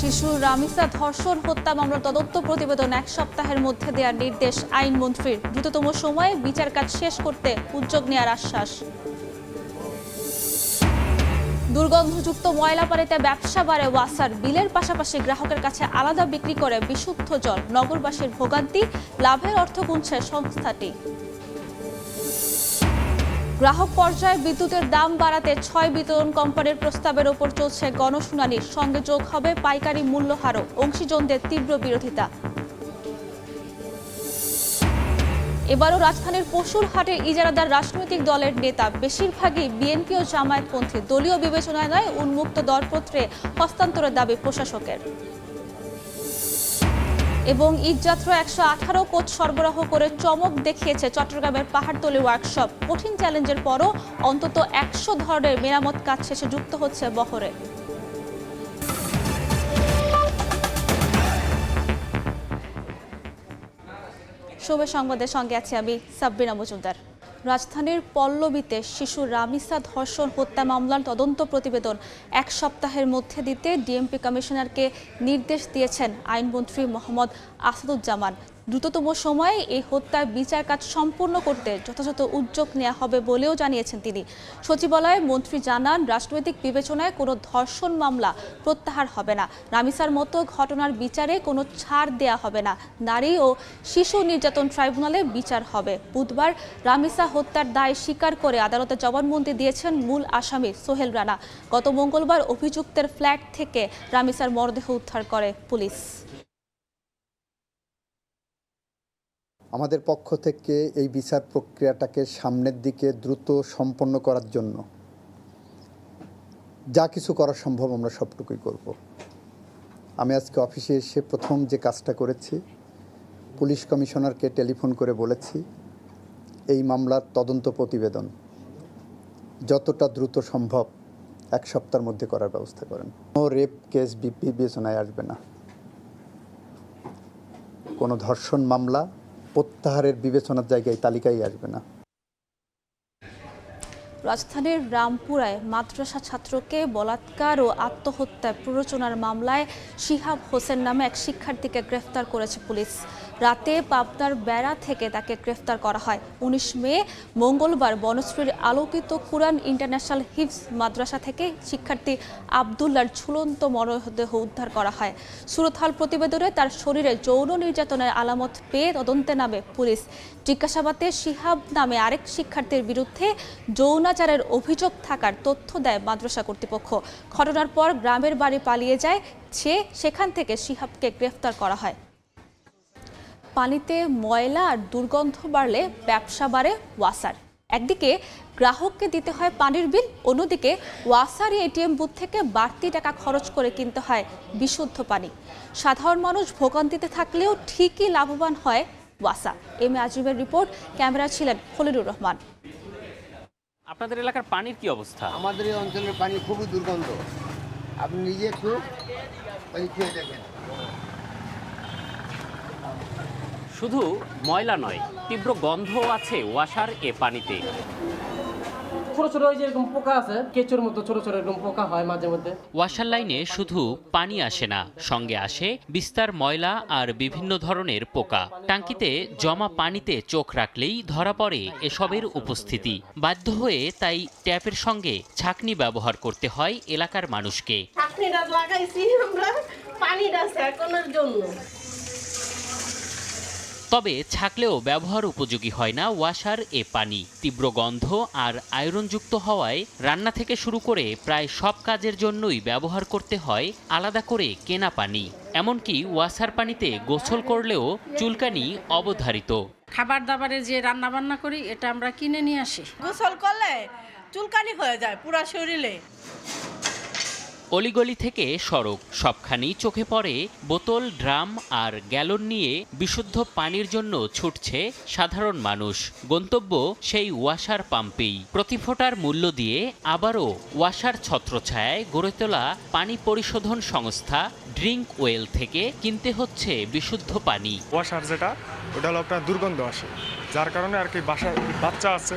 শিশু রামিসা ধর্ষণ হত্যা মামলার তদন্ত প্রতিবেদন এক সপ্তাহের মধ্যে দেওয়ার নির্দেশ আইনমন্ত্রীর। দ্রুততম সময়ে বিচার কাজ শেষ করতে উদ্যোগ নেওয়ার আশ্বাস। দুর্গন্ধযুক্ত ময়লা পানিতে ব্যবসা বাড়ে ওয়াসার। বিলের পাশাপাশি গ্রাহকের কাছে আলাদা বিক্রি করে বিশুদ্ধ জল। নগরবাসীর ভোগান্তি, লাভের অর্থ গুনছে সংস্থাটি। গ্রাহক পর্যায়ে বিদ্যুতের দাম বাড়াতে 6 বিতরণ কোম্পানির প্রস্তাবের ওপর চলছে গণশুনানি। সঙ্গে যোগ হবে পাইকারি মূল্য হারও। অংশীজনদের তীব্র বিরোধিতা। এবারও রাজধানীর পশুর হাটের ইজারাদার রাজনৈতিক দলের নেতা বেশিরভাগই বিএনপি ও জামায়াতপন্থী। দলীয় বিবেচনায় নয়, উন্মুক্ত দরপত্রে হস্তান্তরের দাবি প্রশাসকের। এবং ঈদযাত্রা 118 কোচ সরবরাহ করে চমক দেখিয়েছে চট্টগ্রামের পাহাড়তলী ওয়ার্কশপ। কঠিন চ্যালেঞ্জের পরও অন্তত 100 ধরনের মেরামত কাজ শেষে যুক্ত হচ্ছে বহরে। শুভ সংবাদের সঙ্গে আছি আমি সাব্বিনা মজুমদার। রাজধানীর পল্লবীতে শিশু রামিসা ধর্ষণ হত্যা মামলার তদন্ত প্রতিবেদন এক সপ্তাহের মধ্যে দিতে ডিএমপি কমিশনারকে নির্দেশ দিয়েছেন আইনমন্ত্রী মোহাম্মদ আসাদুজ্জামান। দ্রুততম সময়ে এই হত্যার বিচার কাজ সম্পূর্ণ করতে যথাযথ উদ্যোগ নেওয়া হবে বলেও জানিয়েছেন তিনি। সচিবালয়ে মন্ত্রী জানান, রাজনৈতিক বিবেচনায় কোনো ধর্ষণ মামলা প্রত্যাহার হবে না। রামিসার মতো ঘটনার বিচারে কোনো ছাড় দেয়া হবে না। নারী ও শিশু নির্যাতন ট্রাইব্যুনালে বিচার হবে। বুধবার রামিসা হত্যার দায় স্বীকার করে আদালতে জবানবন্দি দিয়েছেন মূল আসামি সোহেল রানা। গত মঙ্গলবার অভিযুক্তের ফ্ল্যাট থেকে রামিসার মরদেহ উদ্ধার করে পুলিশ। আমাদের পক্ষ থেকে এই বিচার প্রক্রিয়াটাকে সামনের দিকে দ্রুত সম্পন্ন করার জন্য যা কিছু করা সম্ভব আমরা সবটুকুই করব। আমি আজকে অফিসে এসে প্রথম যে কাজটা করেছি, পুলিশ কমিশনারকে টেলিফোন করে বলেছি এই মামলার তদন্ত প্রতিবেদন যতটা দ্রুত সম্ভব এক সপ্তাহের মধ্যে করার ব্যবস্থা করেন। কোনো রেপ কেস বিবেচনায় আসবে না, কোনো ধর্ষণ মামলা প্রত্যাহারের বিবেচনার জায়গায় তালিকায় আসবে না। রাজধানীর রামপুরায় মাদ্রাসা ছাত্রকে বলাৎকার ও আত্মহত্যায় প্ররোচনার মামলায় শিহাব হোসেন নামে এক শিক্ষার্থীকে গ্রেফতার করেছে পুলিশ। রাতে পাবনার বেড়া থেকে তাকে গ্রেফতার করা হয়। 19 মে মঙ্গলবার বনশ্রীর আলোকিত কুরআন ইন্টারন্যাশনাল হিফজ মাদ্রাসা থেকে শিক্ষার্থী আবদুল্লার ঝুলন্ত মরদেহ উদ্ধার করা হয়। সুরতহাল প্রতিবেদনে তার শরীরে যৌন নির্যাতনের আলামত পেয়ে তদন্তে নামে পুলিশ। জিজ্ঞাসাবাদে শিহাব নামে আরেক শিক্ষার্থীর বিরুদ্ধে যৌনাচারের অভিযোগ থাকার তথ্য দেয় মাদ্রাসা কর্তৃপক্ষ। ঘটনার পর গ্রামের বাড়ি পালিয়ে যায় সে। সেখান থেকে শিহাবকে গ্রেফতার করা হয়। পানিতে ময়লা আর দুর্গন্ধ বাড়লে ব্যবসা বাড়ে ওয়াসার। একদিকে গ্রাহককে দিতে হয় পানির বিল, অন্যদিকে ওয়াসার এটিএম বুথ থেকে বাড়তি টাকা খরচ করে কিনতে হয় বিশুদ্ধ পানি। সাধারণ মানুষ ভোগান্তিতে থাকলেও ঠিকই লাভবান হয় ওয়াসা। এম এ আজিমের রিপোর্ট, ক্যামেরা ছিলেন খলিলুর রহমান। আপনাদের এলাকার পানির কি অবস্থা? আমাদের এই অঞ্চলের পানি খুবই দুর্গন্ধ। আপনি নিজে একটু পানি খেয়ে দেখেন। শুধু ময়লা নয়, তীব্র গন্ধও আছে ওয়াসার এ পানিতে। ছোট ছোট ওই যে এরকম পোকা আছে, কেঁচোর মতো ছোট ছোট এরকম পোকা হয় মাঝে মধ্যে। ওয়াসার লাইনে শুধু পানি আসে না, সঙ্গে আসে বিস্তার ময়লা আর বিভিন্ন ধরনের পোকা। টাঙ্কিতে জমা পানিতে চোখ রাখলেই ধরা পড়ে এসবের উপস্থিতি। বাধ্য হয়ে তাই ট্যাপের সঙ্গে ছাঁকনি ব্যবহার করতে হয় এলাকার মানুষকে। ছাঁকনিটা লাগাইছি আমরা পানিটা সেকানোর জন্য। তবে ছাকলেও ব্যবহার উপযোগী হয় না ওয়াসার এ পানি। তীব্র গন্ধ আর আয়রনযুক্ত হওয়ায় রান্না থেকে শুরু করে প্রায় সব কাজের জন্যই ব্যবহার করতে হয় আলাদা করে কেনা পানি। এমনকি ওয়াসার পানিতে গোসল করলেও চুলকানি অবধারিত। খাবার দাবারে যে রান্না বান্না করি এটা আমরা কিনে নিয়ে আসি। গোসল করলে চুলকানি হয়ে যায় পুরা শরীরে। অলিগলি থেকে সড়ক সবখানি চোখে পড়ে বোতল, ড্রাম আর গ্যালন নিয়ে বিশুদ্ধ পানির জন্য ছুটছে সাধারণ মানুষ। গন্তব্য সেই ওয়াসার পাম্পেই। প্রতি ফোঁটার মূল্য দিয়ে আবারও ওয়াসার ছত্রছায়ায় গড়ে তোলা পানি পরিশোধন সংস্থা ড্রিঙ্ক ওয়েল থেকে কিনতে হচ্ছে বিশুদ্ধ পানি। ওয়াসার যেটা ওটা হলো আপনার দুর্গন্ধ আসে, যার কারণে আর কি বাচ্চা আছে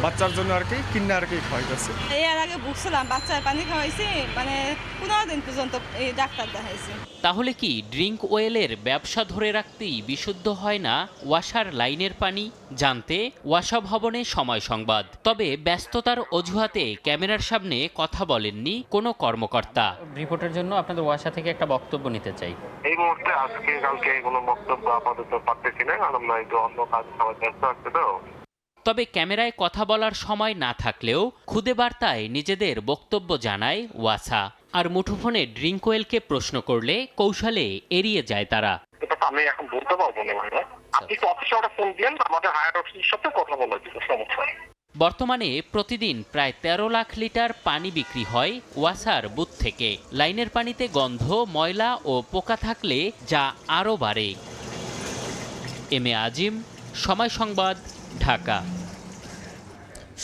বাচ্চার জন্য আর কি কিনে আর কি খাওয়াইতেছে। এর আগে ভুগছিলাম, বাচ্চার পানি খাওয়াইছি, মানে 15 দিন পর্যন্ত এই ডাক্তার দেখাইছি। তাহলে কি ড্রিঙ্ক ওয়েলের ব্যবসা ধরে রাখতেই বিশুদ্ধ হয় না ওয়াসার লাইনের পানি? জানতে ওয়াসা ভবনে সময় সংবাদ। তবে ব্যস্ততার অজুহাতে ক্যামেরার সামনে কথা বলেননি কোনো কর্মকর্তা। রিপোর্টের জন্য আপনাদের ওয়াসা থেকে একটা বক্তব্য নিতে চাই। এই মুহূর্তে আজকে কালকে কোনো বক্তব্য আপাতত পারতেছি না, কারণ আমরা একটু অন্য কাজ সবাই ব্যস্ত আছে তো। তবে ক্যামেরায় কথা বলার সময় না থাকলেও খুদে বার্তায় নিজেদের বক্তব্য জানায় ওয়াসা। আর মুঠোফোনে ড্রিঙ্ক ওয়েলকে প্রশ্ন করলে কৌশলে এড়িয়ে যায় তারা। এটা আমি এখন বলতে পারবো না ভাই, আপনি অফিসে ওটা ফোন দিন, আমাদের হায়ার অফিসের সাথে কথা বলা দিব, সমস্যা নেই। বর্তমানে প্রতিদিন প্রায় 13 লাখ লিটার পানি বিক্রি হয় ওয়াসার বুথ থেকে। লাইনের পানিতে গন্ধ, ময়লা ও পোকা থাকলে যা আরও বাড়ে। এম এ আজিম, সময় সংবাদ, ঢাকা।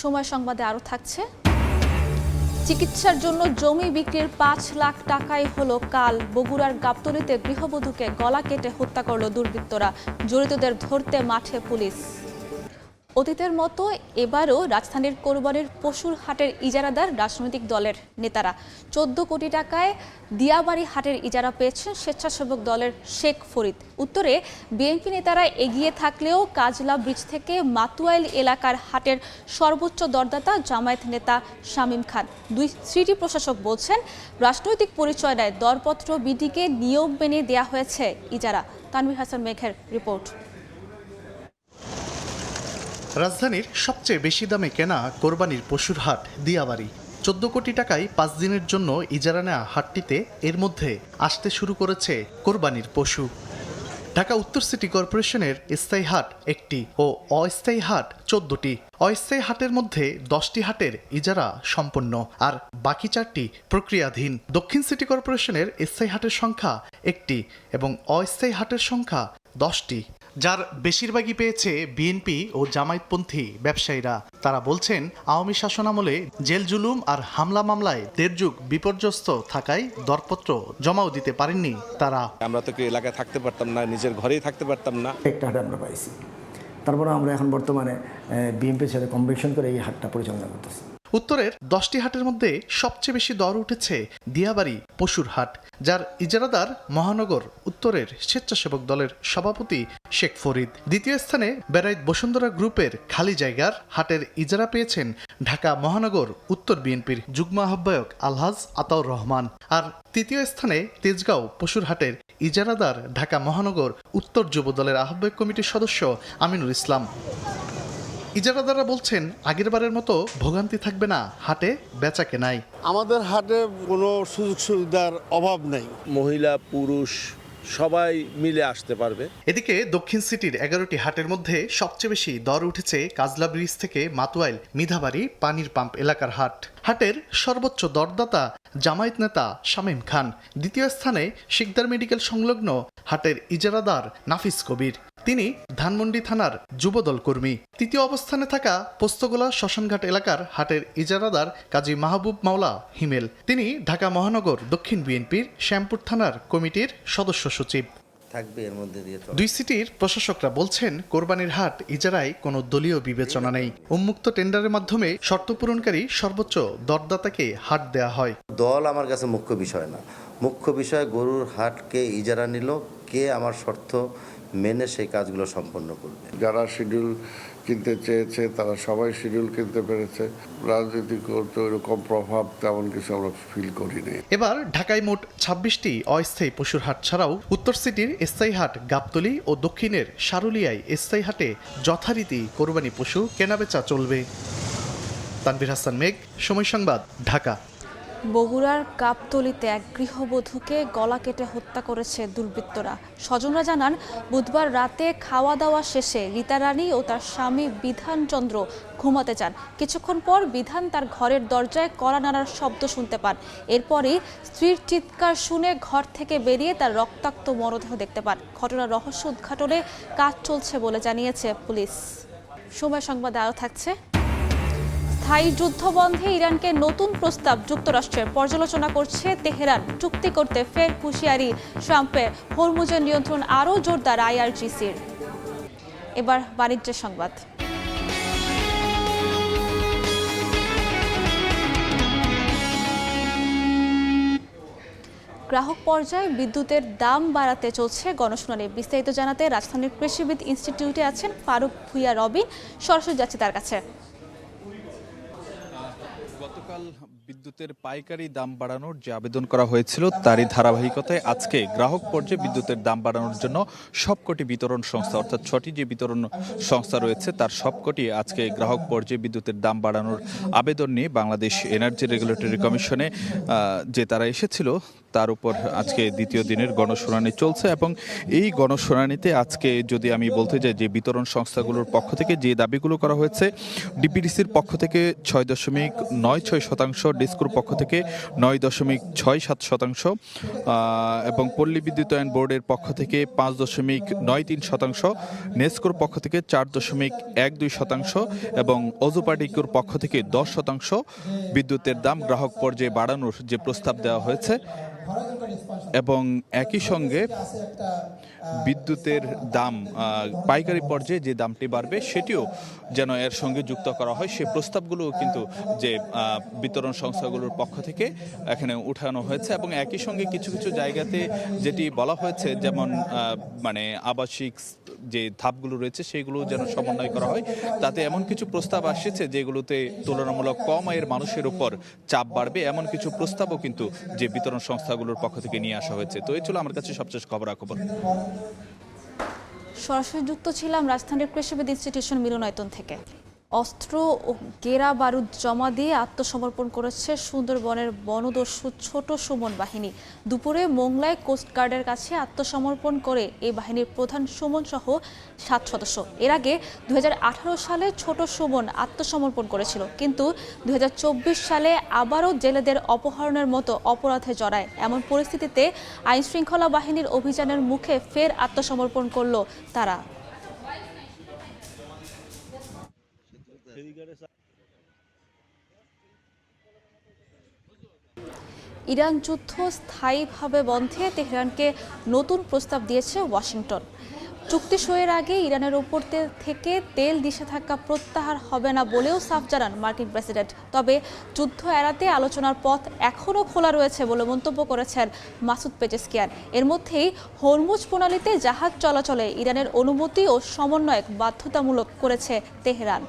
সময় সংবাদে আরও থাকছে, চিকিৎসার জন্য জমি বিক্রির 5 লাখ টাকাই হলো কাল। বগুড়ার গাবতলীতে গৃহবধূকে গলা কেটে হত্যা করল দুর্বৃত্তরা। জড়িতদের ধরতে মাঠে পুলিশ। অতীতের মতো এবারও রাজধানীর কোরবানির পশুর হাটের ইজারাদার রাজনৈতিক দলের নেতারা। 14 কোটি টাকায় দিয়াবাড়ি হাটের ইজারা পেয়েছেন স্বেচ্ছাসেবক দলের শেখ ফরিদ। উত্তরে বিএনপি নেতারা এগিয়ে থাকলেও কাজলা ব্রিজ থেকে মাতুয়াইল এলাকার হাটের সর্বোচ্চ দরদাতা জামায়াত নেতা শামীম খান। দুই সিটি প্রশাসক বলছেন, রাজনৈতিক পরিচয় নেয় দরপত্র বিডিকে নিয়ম মেনে দেয়া হয়েছে ইজারা। তানভীর হাসান মেঘের রিপোর্ট। রাজধানীর সবচেয়ে বেশি দামে কেনা কোরবানির পশুর হাট দিয়াবাড়ি। 14 কোটি টাকায় 5 দিনের জন্য ইজারা নেওয়া হাটটিতে এর মধ্যে আসতে শুরু করেছে কোরবানির পশু। ঢাকা উত্তর সিটি কর্পোরেশনের স্থায়ী হাট 1টি ও অস্থায়ী হাট 14টি। অস্থায়ী হাটের মধ্যে 10টি হাটের ইজারা সম্পন্ন, আর বাকি 4টি প্রক্রিয়াধীন। দক্ষিণ সিটি কর্পোরেশনের স্থায়ী হাটের সংখ্যা 1টি এবং অস্থায়ী হাটের সংখ্যা 10টি, যার বেশিরভাগই পেয়েছে বিএনপি ও জামায়াতপন্থী ব্যবসায়ীরা। তারা বলছেন, আওয়ামী শাসনামলে জেল জুলুম আর হামলা মামলায় 1.5 যুগ বিপর্যস্ত থাকায় দরপত্র জমাও দিতে পারেননি তারা। আমরা তো কেউ এলাকায় থাকতে পারতাম না, নিজের ঘরেই থাকতে পারতাম না। একটা হাট আমরা পাইছি, তারপরে আমরা এখন বর্তমানে বিএনপির সাথে কনভেনশন করে এই হাটটা পরিচালনা করতেছি। উত্তরের 10টি হাটের মধ্যে সবচেয়ে বেশি দর উঠেছে দিয়াবাড়ি পশুর হাট, যার ইজারাদার মহানগর উত্তরের স্বেচ্ছাসেবক দলের সভাপতি শেখ ফরিদ। দ্বিতীয় স্থানে বেড়াইত বসুন্ধরা গ্রুপের খালি জায়গার হাটের ইজারা পেয়েছেন ঢাকা মহানগর উত্তর বিএনপির যুগ্ম আহ্বায়ক আলহাজ আতাউর রহমান। আর তৃতীয় স্থানে তেজগাঁও পশুর হাটের ইজারাদার ঢাকা মহানগর উত্তর যুব দলের আহ্বায়ক কমিটির সদস্য আমিনুল ইসলাম। ইজারাদাররা বলছেন, আগেরবারের মতো ভোগান্তি থাকবে না হাটে বেচা কেনায়। আমাদের হাটে কোনো সুযোগ সুবিধার অভাব নেই, মহিলা পুরুষ সবাই মিলে আসতে পারবে। এদিকে দক্ষিণ সিটির 11টি হাটের মধ্যে সবচেয়ে বেশি দর উঠেছে কাজলা ব্রিজ থেকে মাতুয়াইল মিধাবাড়ি পানির পাম্প এলাকার হাট। হাটের সর্বোচ্চ দরদাতা জামায়াত নেতা শামীম খান। দ্বিতীয় স্থানে শিকদার মেডিকেল সংলগ্ন হাটের ইজারাদার নাফিস কবির, তিনি ধানমন্ডি থানার যুবদল কর্মী। তৃতীয় অবস্থানে থাকা পোস্তগোলা শ্মশানঘাট এলাকার হাটের ইজারাদার কাজী মাহবুব মাওলা হিমেল, তিনি ঢাকা মহানগর দক্ষিণ বিএনপির শ্যামপুর থানার কমিটির সদস্য সচিব। দুই সিটির প্রশাসকরা বলছেন, কোরবানির হাট ইজারায় কোনো দলীয় বিবেচনা নেই। উন্মুক্ত টেন্ডারের মাধ্যমে শর্ত পূরণকারী সর্বোচ্চ দরদাতাকে হাট দেয়া হয়। দল আমার কাছে মুখ্য বিষয় না, মুখ্য বিষয় গরুর হাটকে ইজারা নিল কে, আমার শর্ত মেনে সেই কাজগুলো সম্পন্ন করবে। যারা শিডিউল কিনতে চেয়েছে তারা সবাই শিডিউল কিনতে পেরেছে। রাজনীতি করতে ওইরকম প্রভাব তেমন কিছু আমরা ফিল করিনি। এবার ঢাকায় মোট 26টি অস্থায়ী পশুর হাট ছাড়াও উত্তর সিটির স্থায়ী হাট গাবতলী ও দক্ষিণের সারুলিয়ায় স্থায়ী হাটে যথারীতি কোরবানি পশু কেনাবেচা চলবে। তানভীর হাসান মেঘ, সময় সংবাদ, ঢাকা। বগুড়ার গাবতলীতে এক গৃহবধূকে গলা কেটে হত্যা করেছে দুর্বৃত্তরা। স্বজনরা জানান, বুধবার রাতে খাওয়া দাওয়া শেষে রীতা রানী ও তার স্বামী বিধানচন্দ্র ঘুমাতে যান। কিছুক্ষণ পর বিধান তার ঘরের দরজায় কড়া নাড়ার শব্দ শুনতে পান। এরপরই স্ত্রীর চিৎকার শুনে ঘর থেকে বেরিয়ে তার রক্তাক্ত মরদেহ দেখতে পান। ঘটনার রহস্য উদ্ঘাটনে কাজ চলছে বলে জানিয়েছে পুলিশ। সময় সংবাদে আরও থাকছে, স্থায়ী যুদ্ধবন্ধে ইরানকে নতুন প্রস্তাব যুক্তরাষ্ট্রের, পর্যালোচনা করছে তেহরান। চুক্তি করতে ফের হুঁশিয়ারি ট্রাম্পের, হরমুজের নিয়ন্ত্রণ আরও জোরদার IRGCর। এবার বাণিজ্যের সংবাদ। গ্রাহক পর্যায়ে বিদ্যুতের দাম বাড়াতে চলছে গণশুনানি। বিস্তারিত জানাতে রাজধানীর কৃষিবিদ ইনস্টিটিউটে আছেন ফারুক ভুইয়া রবিন। সরাসরি যাচ্ছি তার কাছে। গতকাল বিদ্যুতের পাইকারি দাম বাড়ানোর যে আবেদন করা হয়েছিল তারই ধারাবাহিকতায় আজকে গ্রাহক পর্যায়ে বিদ্যুতের দাম বাড়ানোর জন্য সবকটি বিতরণ সংস্থা অর্থাৎ 6টি যে বিতরণ সংস্থা রয়েছে তার সবকটি আজকে গ্রাহক পর্যায়ে বিদ্যুতের দাম বাড়ানোর আবেদন নিয়ে বাংলাদেশ এনার্জি রেগুলেটরি কমিশনে যে তারা এসেছিল তার উপর আজকে দ্বিতীয় দিনের গণশুনানি চলছে। এবং এই গণশুনানিতে আজকে যদি আমি বলতে যাই যে বিতরণ সংস্থাগুলোর পক্ষ থেকে যে দাবিগুলো করা হয়েছে, ডিপিডিসির পক্ষ থেকে 6.96%, ডিসকোর পক্ষ থেকে 9.67%, এবং পল্লী বিদ্যুতায়ন বোর্ডের পক্ষ থেকে 5.93%, নেসকোর পক্ষ থেকে 4.12%, এবং অজুপাডিকোর পক্ষ থেকে 10% বিদ্যুতের দাম গ্রাহক পর্যায়ে বাড়ানোর যে প্রস্তাব দেওয়া হয়েছে। এবং একই সঙ্গে বিদ্যুতের দাম পাইকারি পর্যায়ে যে দামটি বাড়বে সেটিও যেন এর সঙ্গে যুক্ত করা হয়, সে প্রস্তাবগুলো কিন্তু যে বিতরণ সংস্থাগুলোর পক্ষ থেকে এখানে উঠানো হয়েছে। এবং একই সঙ্গে কিছু কিছু জায়গাতে যেটি বলা হয়েছে, যেমন মানে আবাসিক যে ধাপগুলো রয়েছে সেগুলো যেন সমন্বয় করা হয়। তাতে এমন কিছু প্রস্তাব আসছে যেগুলোতে তুলনামূলক কম আয়ের মানুষের উপর চাপ বাড়বে, এমন কিছু প্রস্তাবও কিন্তু যে বিতরণ সংস্থাগুলোর পক্ষ থেকে নিয়ে আসা হয়েছে। তো এই ছিল আমার কাছে সবশেষ খবরাখবর। সরাসরি যুক্ত ছিলাম রাজধানীর কৃষিবিদ ইনস্টিটিউশন মিলনায়তন থেকে। অস্ত্র ও গেরা বারুদ জমা দিয়ে আত্মসমর্পণ করেছে সুন্দরবনের বনদস্যু ছোট সুমন বাহিনী। দুপুরে মোংলায় কোস্টগার্ডের কাছে আত্মসমর্পণ করে এই বাহিনীর প্রধান সুমন সহ 7 সদস্য। এর আগে 2018 সালে ছোট সুমন আত্মসমর্পণ করেছিল, কিন্তু 2024 সালে আবারও জেলেদের অপহরণের মতো অপরাধে জড়ায়। এমন পরিস্থিতিতে আইনশৃঙ্খলা বাহিনীর অভিযানের মুখে ফের আত্মসমর্পণ করল তারা। ইরান যুদ্ধ স্থায়ীভাবে বন্ধে তেহরানকে নতুন প্রস্তাব দিয়েছে ওয়াশিংটন। চুক্তি সইয়ের আগে ইরানের ওপর থেকে তেল নিষেধাজ্ঞা প্রত্যাহার হবে না বলেও সাফ জানান মার্কিন প্রেসিডেন্ট। তবে যুদ্ধ এড়াতে আলোচনার পথ এখনও খোলা রয়েছে বলে মন্তব্য করেছেন মাসুদ পেজেশকিয়ান। এর মধ্যেই হরমুজ প্রণালীতে জাহাজ চলাচলে ইরানের অনুমতি ও সমন্বয় বাধ্যতামূলক করেছে তেহরান।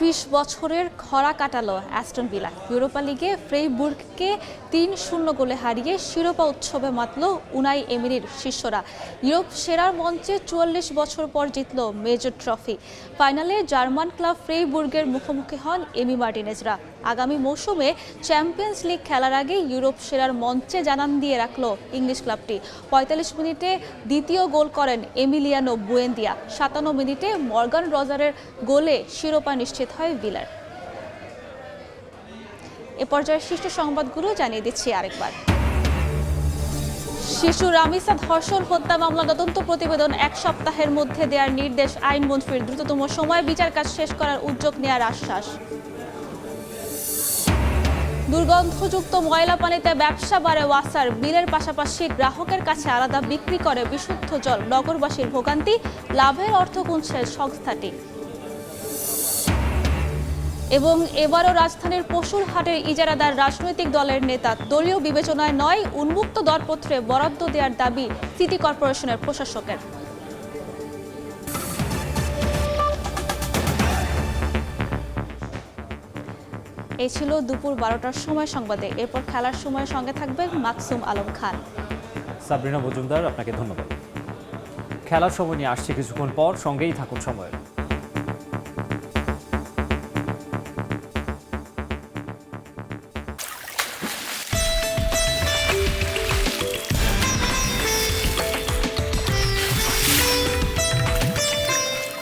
30 বছরের খরা কাটালো অ্যাস্টন ভিলা। ইউরোপা লিগে ফ্রেইবুর্গকে 3-0 গোলে হারিয়ে শিরোপা উৎসবে মাতল উনাই এমিরির শিষ্যরা। ইউরোপ সেরার মঞ্চে 44 বছর পর জিতল মেজর ট্রফি। ফাইনালে জার্মান ক্লাব ফ্রেইবুর্গের মুখোমুখি হন এমি মার্টিনেজরা। আগামী মৌসুমে চ্যাম্পিয়ন্স লিগ খেলার আগে ইউরোপ সেরার মঞ্চে জানান দিয়ে রাখল ইংলিশ ক্লাবটি। 45 মিনিটে দ্বিতীয় গোল করেন এমিলিয়ানো বুয়েন্দিয়া। 57 মিনিটে মর্গান রজারের গোলে শিরোপা নিশ্চিত হয় ভিলার। এ পর্যায়ে শীর্ষ সংবাদগুলো জানিয়ে দিচ্ছি আরেকবার। শিশু রামিসা ধর্ষণ হত্যা মামলা তদন্ত প্রতিবেদন 1 সপ্তাহের মধ্যে দেওয়ার নির্দেশ আইনমন্ত্রীর। দ্রুততম সময়ে বিচার কাজ শেষ করার উদ্যোগ নেওয়ার আশ্বাস। দুর্গন্ধযুক্ত ময়লা পানিতে ব্যবসা বাড়ে ওয়াসার। বিলের পাশাপাশি গ্রাহকের কাছে আলাদা বিক্রি করে বিশুদ্ধ জল। নগরবাসীর ভোগান্তি, লাভের অর্থ গুনছে সংস্থাটি। এবং এবারও রাজধানীর পশুর হাটের ইজারাদার রাজনৈতিক দলের নেতা। দলীয় বিবেচনায় নয়, উন্মুক্ত দরপত্রে বরাদ্দ দেওয়ার দাবি সিটি কর্পোরেশনের প্রশাসকের। এই ছিল দুপুর 12টার সময় সংবাদে। এরপর খেলার সময় সঙ্গে থাকবেন মাকসুম আলম খান। সাবরিনা মজুমদার, আপনাকে ধন্যবাদ। খেলার সময় নিয়ে আসছে কিছুক্ষণ পর, সঙ্গেই থাকুন সময়ের।